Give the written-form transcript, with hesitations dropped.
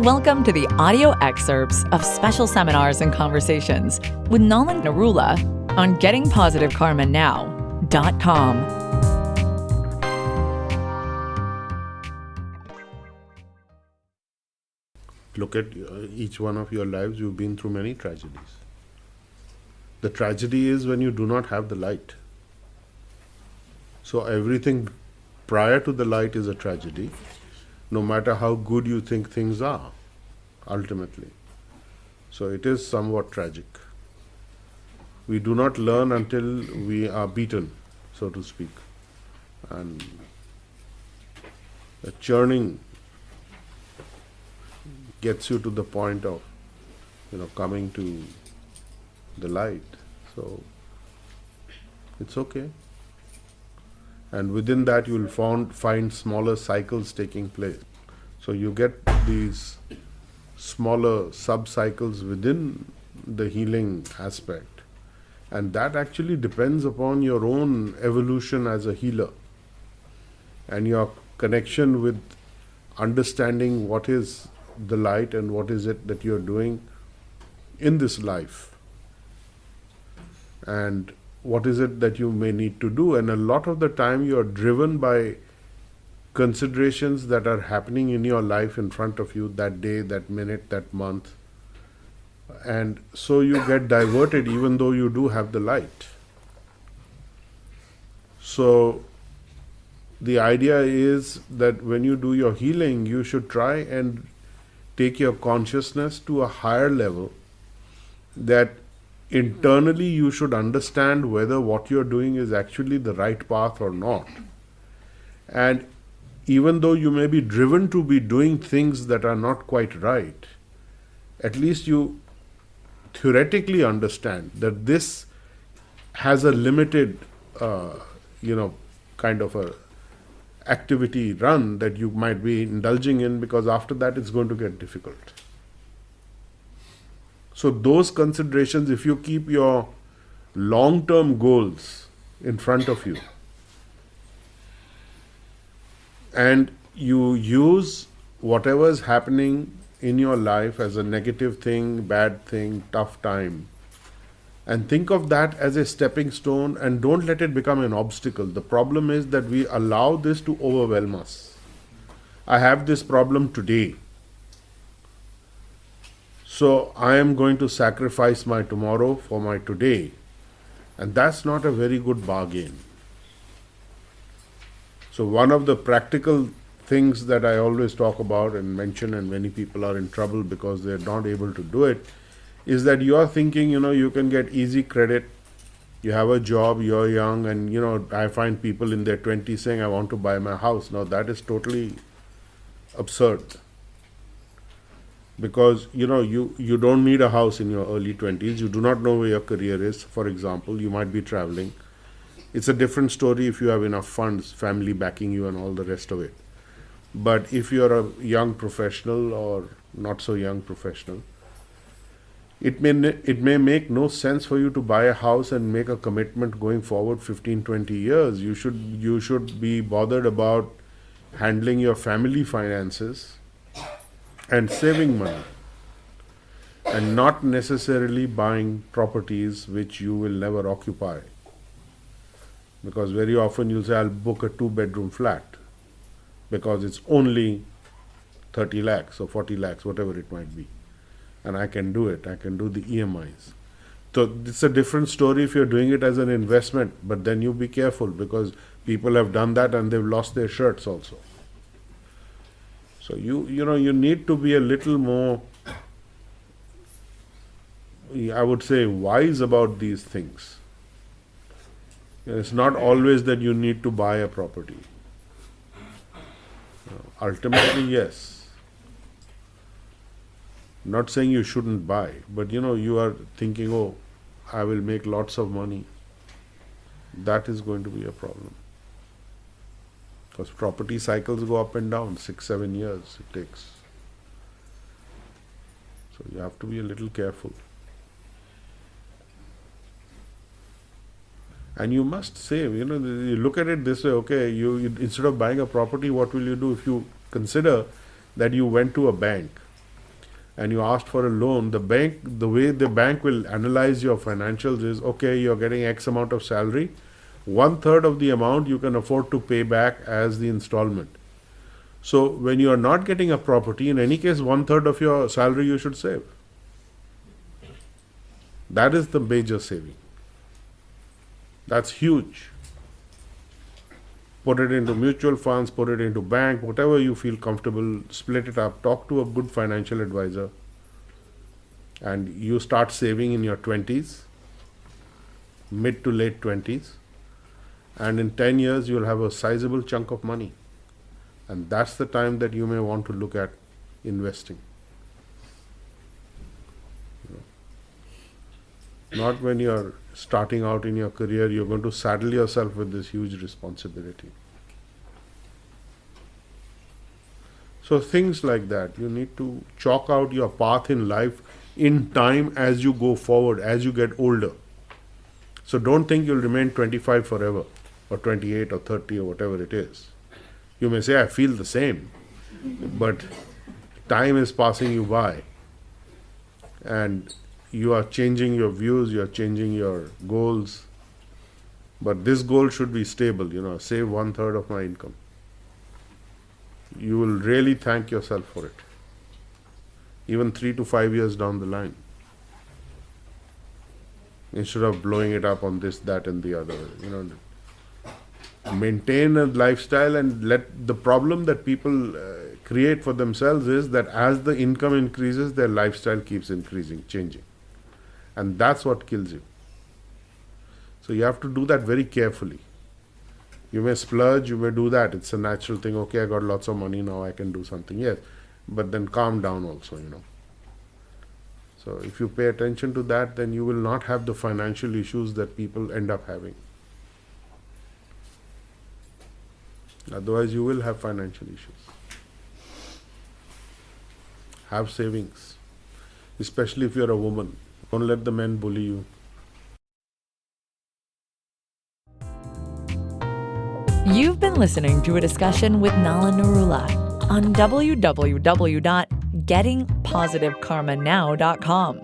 Welcome to the audio excerpts of special seminars and conversations with Nolan Narula on gettingpositivekarmanow.com. Look at each one of your lives. You've been through many tragedies. The tragedy is when you do not have the light. So everything prior to the light is a tragedy, no matter how good you think things are, ultimately. So it is somewhat tragic. We do not learn until we are beaten, so to speak. And the churning gets you to the point of, coming to the light. So it's okay. And within that you will find smaller cycles taking place. So you get these smaller sub-cycles within the healing aspect. And that actually depends upon your own evolution as a healer and your connection with understanding what is the light and what is it that you're doing in this life. And what is it that you may need to do? And a lot of the time you are driven by considerations that are happening in your life in front of you that day, that minute, that month. And so you get diverted even though you do have the light. So the idea is that when you do your healing, you should try and take your consciousness to a higher level, that internally you should understand whether what you're doing is actually the right path or not. And even though you may be driven to be doing things that are not quite right, at least you theoretically understand that this has a limited, kind of a activity run that you might be indulging in, because after that it's going to get difficult. So those considerations, if you keep your long-term goals in front of you and you use whatever is happening in your life as a negative thing, bad thing, tough time, and think of that as a stepping stone and don't let it become an obstacle. The problem is that we allow this to overwhelm us. I have this problem today, so I am going to sacrifice my tomorrow for my today. And that's not a very good bargain. So one of the practical things that I always talk about and mention, and many people are in trouble because they're not able to do it, is that you are thinking, you can get easy credit, you have a job, you're young, and I find people in their 20s saying, I want to buy my house. Now that is totally absurd. Because you don't need a house in your early 20s. You do not know where your career is. For example, you might be traveling. It's a different story if you have enough funds, family backing you and all the rest of it. But if you're a young professional or not so young professional, it may make no sense for you to buy a house and make a commitment going forward 15-20 years. You should be bothered about handling your family finances and saving money, and not necessarily buying properties which you will never occupy. Because very often you'll say, I'll book a 2-bedroom flat because it's only 30 lakhs or 40 lakhs, whatever it might be. And I can do it. I can do the EMIs. So it's a different story if you're doing it as an investment, but then you be careful because people have done that and they've lost their shirts also. So you need to be a little more, I would say, wise about these things. It's not always that you need to buy a property. Ultimately, yes. Not saying you shouldn't buy, but you are thinking, oh, I will make lots of money. That is going to be a problem. Because property cycles go up and down, 6-7 years it takes. So you have to be a little careful. And you must save. You look at it this way, okay, you instead of buying a property, what will you do if you consider that you went to a bank and you asked for a loan, the way the bank will analyze your financials is, okay, you're getting X amount of salary, 1/3 of the amount you can afford to pay back as the installment. So when you are not getting a property, in any case, 1/3 of your salary you should save. That is the major saving. That's huge. Put it into mutual funds, put it into bank, whatever you feel comfortable, split it up, talk to a good financial advisor, and you start saving in your 20s, mid to late 20s, and in 10 years you'll have a sizable chunk of money. And that's the time that you may want to look at investing. Not when you're starting out in your career, you're going to saddle yourself with this huge responsibility. So things like that, you need to chalk out your path in life in time as you go forward, as you get older. So don't think you'll remain 25 forever, or 28 or 30 or whatever it is. You may say, I feel the same, but time is passing you by, and you are changing your views, you are changing your goals. But this goal should be stable, save 1/3 of my income. You will really thank yourself for it, even 3 to 5 years down the line, instead of blowing it up on this, that, and the other. Maintain a lifestyle, and the problem that people create for themselves is that as the income increases, their lifestyle keeps increasing, changing. And that's what kills you. So you have to do that very carefully. You may splurge, you may do that. It's a natural thing. Okay, I got lots of money, now I can do something. Yes, but then calm down also, So if you pay attention to that, then you will not have the financial issues that people end up having. Otherwise, you will have financial issues. Have savings, especially if you're a woman. Don't let the men bully you. You've been listening to a discussion with Nalan Narula on www.gettingpositivekarmanow.com.